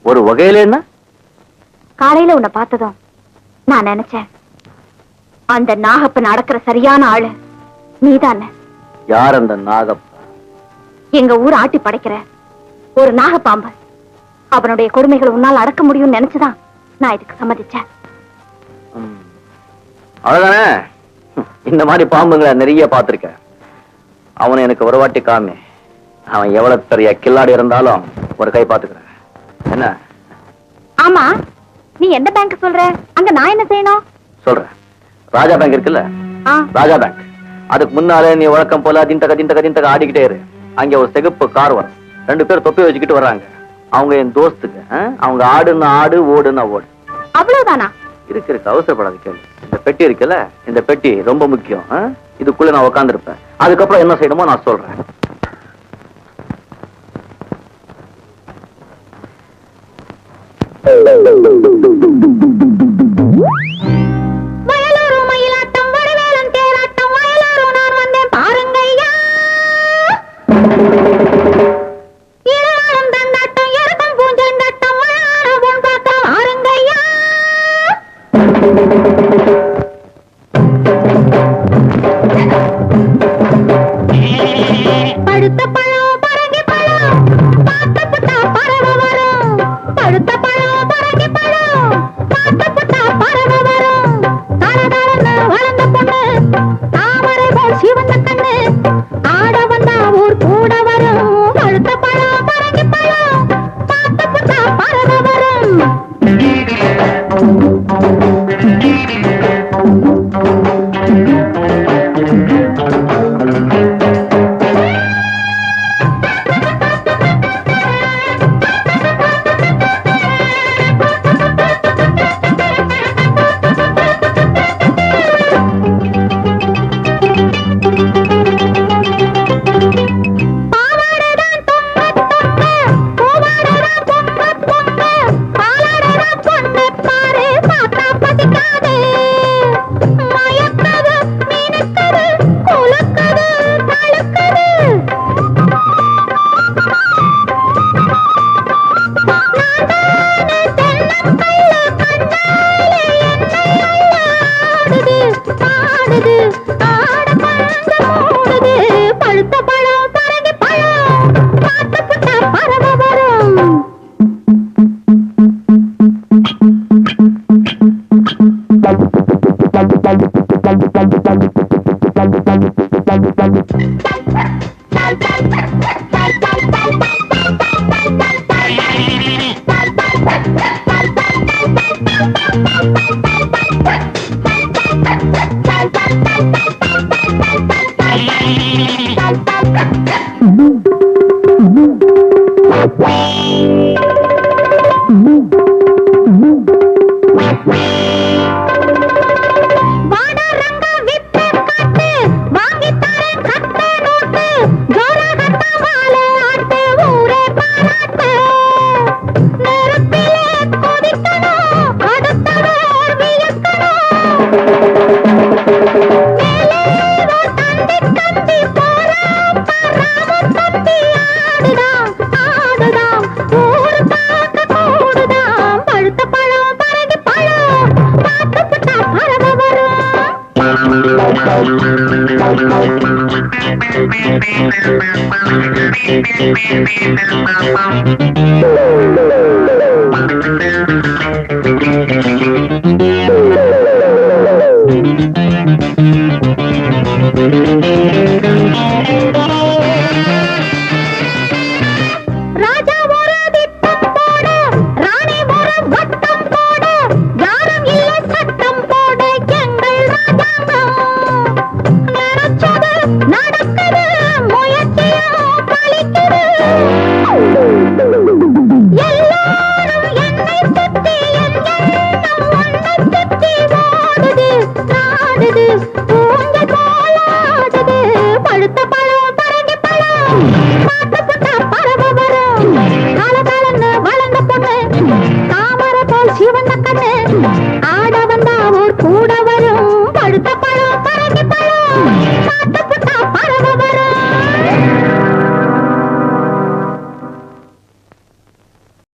ஒரு வகையில என்ன? காலையில உன்னை பார்த்ததும் நான் நினைச்சேன், அந்த நாகப்பன் அடக்கிற சரியான ஆளு நீதானே. யார் அந்த நாகப்ப? எங்க ஊர் ஆட்டி படைக்கிற ஒரு நாகப்பாம்பு. அவனுடைய கொடுமைகள் உன்னால் அடக்க முடியும்னு நினைச்சுதான் நான் இதுக்கு சம்மதிச்சேன். அவ்வளவுதானே? இந்த மாதிரி பாம்புங்களை நிறைய பார்த்திருக்கேன். அவனை எனக்கு ஒரு வாட்டி காமி. அவன் எவ்வளவு பெரிய கில்லாடி இருந்தாலும் ஒரு கை பாத்துக்கிறேன். என்ன? ஆமா, நீ எந்த பேங்க் சொல்ற? அங்க நான் என்ன செய்யணும்? சொல்றேன். ராஜா பேங்க் இருக்குல்ல, ராஜா பேங்க். அதுக்கு முன்னாலே நீ வழக்கம் போல திண்டக ஆடிக்கிட்டே இரு. அங்க ஒரு சிகப்பு கார் வரும். 2 பேர் தொப்பி வச்சுக்கிட்டு வர்றாங்க. அவங்க என் தோஸ்துக்கு. அவங்க ஆடுன்னா ஆடு, ஓடுன்னா ஓடு. அவ்வளவுதானா? இருக்கு, அவசரப்படாது கேள்வி. இந்த பெட்டி இருக்குல்ல, இந்த பெட்டி ரொம்ப முக்கியம். இதுக்குள்ள நான் உட்கார்ந்து இருப்பேன். அதுக்கப்புறம் என்ன செய்யணுமோ நான் சொல்றேன். Thank you.